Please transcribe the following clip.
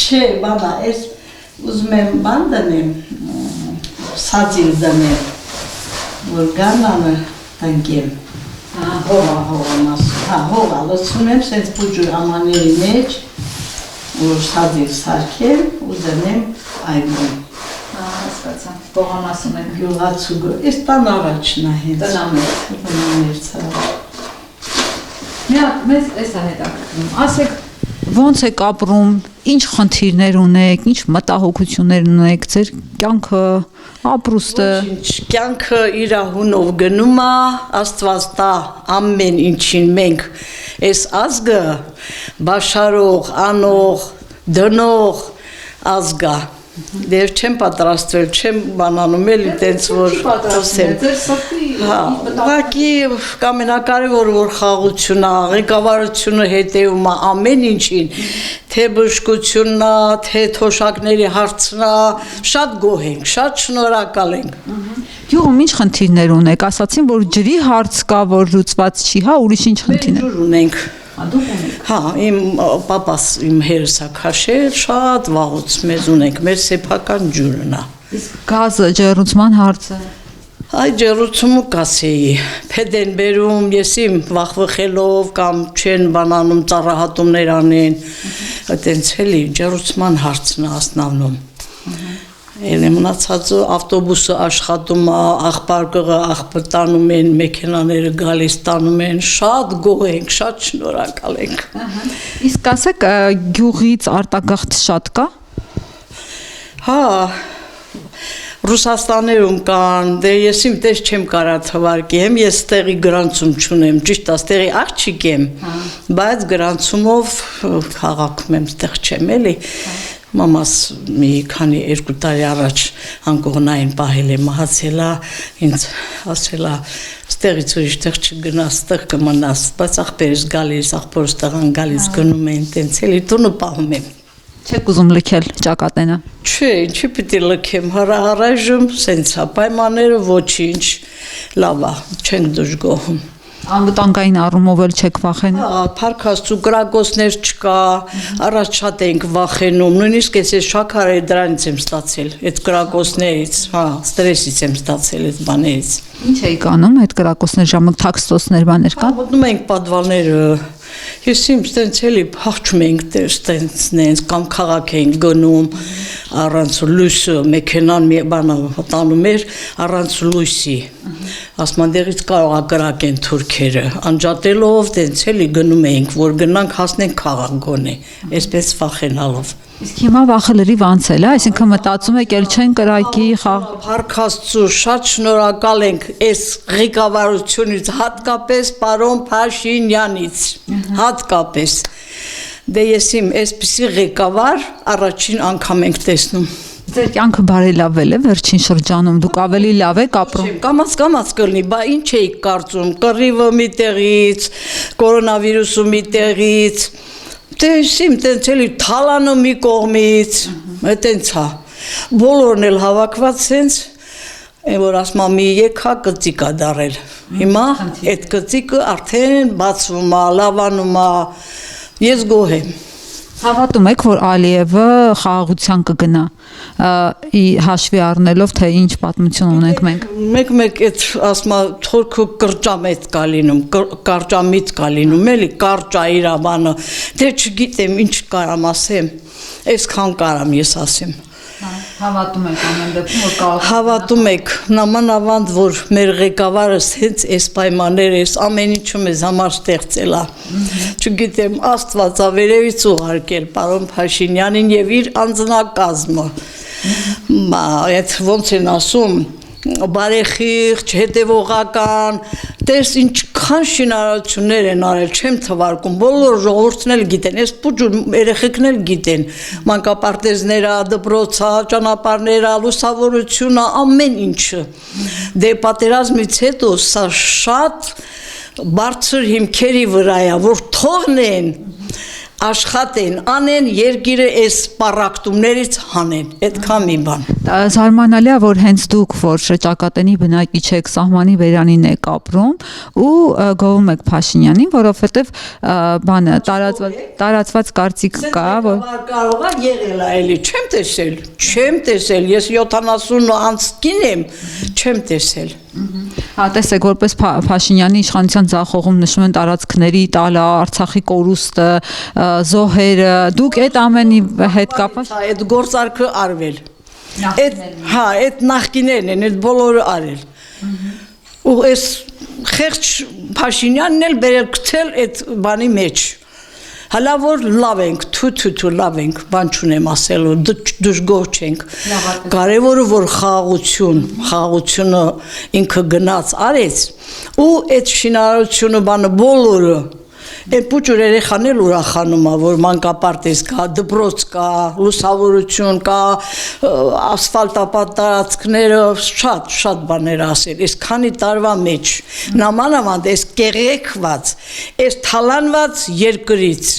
Չէ, բանա, ես ուզում եմ բան դնեմ, սածիլ դնեմ, որ գանանը տնկեմ, հողա, լցում եմ, սենց պուջուր ամաների մեջ, որ սածիլ սարքեմ ու դնեմ այգում։ Հասկացա, բողամասում եք։ Գյուղացուգը, ես տան առաջն է հենց։ Տնամերց։ Մեզ էս է հետաքրքրում, ասեք, ոնց եք ապրում, ինչ խնդիրներ ունեք, ինչ մտահոգություններ ունեք, ձեր կյանքը, ապրուստը։ Կյանքը իր հունով գնում է, Աստված տա ամեն ինչին մենք այս ազգը բաշարող, անող, դնող ազգա։ Դեր չեմ պատրաստվել, չեմ բանանում էլի տենց որ խոսեմ։ Ուղղակի կամենակարևոր որ խաղությունն է, ղեկավարությունը հետևում է ամեն ինչին, թե բժշկությունն է, թե թոշակների հարցն է, շատ գոհ ենք, շատ շնորհակալ ենք։ Գյուղում ինչ խնդիրներ ունեք, ասացին, որ ջրի հարց կա, որ լուծված չի, հա, ուրիշ ինչ խնդիրներ։ Ջուր ունենք։ Դուք ունեք։ Հա, իմ պապաս իմ հերս է քաշել, շատ վաղուց մեզ ունենք, մեր սեփական ջուրն է։ Իսկ գազը, ջեռուցման հարցը։ Այ ջեռուցումը կասեի, փեդ են բերում, ես իմ վախվխելով կամ չեն բանանում ծառահատումներ անեն, այտենց էլի ջեռուցման հարցն է ասնավնում։ Ele մնացածը ավտոբուսը աշխատում է, աղբարկղը աղբը տանում են, մեքենաները գալիս տանում են, շատ գոհ ենք, շատ շնորհակալ ենք։ Իսկ ասեք, գյուղից արտագաղթ շատ կա։ Հա, Ռուսաստաներում կան, դե ես իմ տես չեմ կարա թվարկեմ, ես տեղի գրանցում չունեմ, ճիշտ է, տեղի աղջիկ եմ, բայց գրանցումով քաղաքում եմ, տեղ չեմ էլի։ Մամաս մի քանի 2 տարի առաջ անկողնային պահել է, մահացել է, ինձ ասել է, ստեղից ուրիշ տեղ չգնաս, տեղ կմնաս, բայց աղբերս գալիս, աղբորս տղան գալիս գնում են, տենց էլի տունը պահում եմ։ Չեք ուզում լքել ճակատենը։ Չէ, ինչի պիտի լքեմ, առայժմ սենց է, պայմանները ոչինչ, լավ է, չենք դժգոհում։ Անվտանգային առումով էլ չեք վախենում։ Հա, փառք Աստծո, կրակոցներ չկա, առաջ շատ ենք վախենում, նույնիսկ ես շաքարը դրանից եմ ստացել, այդ կրակոցներից, հա, ստրեսից եմ ստացել այդ բաներից։ Ինչ էիք անում այդ կրակոցներ ժամանակ, թաքստոցներ բաներ կան։ Մտնում ենք պատվալները, ես իմ ստենց էլի փախչում ենք ստենցնենց կամ քաղաք ենք գնում, առանց լույսը, մեքենան մի բանը տանում էր, առանց լույսի, ասման դեղից կարող է կրակեն թուրքերը, անջատելով տենց էլի գնում ենք, որ գնանք հասնենք քաղաք գոնե, այսպես վախենալով։ Իսկ հիմա վախը լրիվ անցել է, այսինքն մտածում եք էլ չեն կրակի խաղ։ Փառք Աստծո, շատ շնորհակալ ենք այս ղեկավարությունից, հատկապես պարոն Փաշինյանից, հատկապես։ Դե ես իմ այսպիսի ղեկավար առաջին անգամ ենք տեսնում։ Ձեր կյանքը բարելավել է վերջին շրջանում, դուք ավելի լավ եք ապրում։ Կամաց կլինի, բա ինչ էիք կարծում, կռիվը մի տեղից, կորոնավիրուսը մի տեղից, տեսիմ տենց էլի թալանը մի կողմից, այտենց է, բոլորն էլ հավաքված սենց, որ ասմա մի եկա կծիկ է դարել, հիմա այդ կծիկը արդեն բացվում է, լավանում է, ես գոհ եմ։ Հավատում եք, որ Ալիևը խաղաղության կգնա, հաշվի առնելով, թե ինչ պատմություն ունենք մենք։ Մեկ այդ ասմա թորքը կարճամիտ կա լինում, էլի կարճա իր բանը, դե չգիտեմ ինչ կարամ ասեմ, այսքան կարամ ես ասեմ։ Հավատում եք ամեն դեպքում, որ կարող։ Հավատում եք, նամանավանդ, որ մեր ղեկավարը հենց այս պայմանները, այս ամեն ինչը մեզ համար ստեղծել է։ Չգիտեմ, Աստված ավերևից ուղարկել պարոն Փաշինյանին եւ իր անձնակազմը։ Այդ ոնց են ասում, բարեխիղճ, հետևողական, տես ինչքան շինարարություններ են արել, չեմ թվարկում, բոլոր ժողովուրդն էլ գիտեն, այս պուջուր երեխեքն էլ գիտեն, մանկապարտեզները, դպրոցը, ճանապարհները, լուսավորությունը, ամեն ինչը։ Դե պատերազմից հետո սա շատ բարձր հիմքերի վրա է, որ թողնեն աշխատեն, անեն, երկիրը այս պարակտումներից հանեն, այդքան մի բան։ Զարմանալի է, որ հենց դուք, որ շրջակատենի բնակիչ եք, սահմանի բերանին եք ապրում ու գովում եք Փաշինյանին, որովհետև բանը տարածված կարծիք կա, որ կարող է եղել է, էլի չեմ տեսել, ես 70 անց կին եմ, չեմ տեսել։ Հա, տեսեք, որպես Փաշինյանի իշխանության ձախողում նշում են տարածքների տալը, Արցախի կորուստը, զոհերը, դուք այդ ամենի հետ կապված։ Այդ գործարքը արվել։ Հա, այդ նախկիներն են, այդ բոլորը արել։ Ու այս խեղճ Փաշինյանն էլ բերել գցել այդ բանի մեջ։ Հələ որ լավ ենք, թու լավ ենք, բան չունեմ ասելու, դժգոհ չենք։ Կարևորը որ խաղաղությունը ինքը գնաց արեց ու այդ շինարարությունը բանը բոլորը այդ փոքր երեխաներ ուրախանում է, որ մանկապարտեզ կա, դպրոց կա, լուսավորություն կա, ասֆալտապատ տարածքները, շատ բաներ ասել, այս քանի տարվա մեջ, նամանավանդ այս կեղեքված, այս թալանված երկրից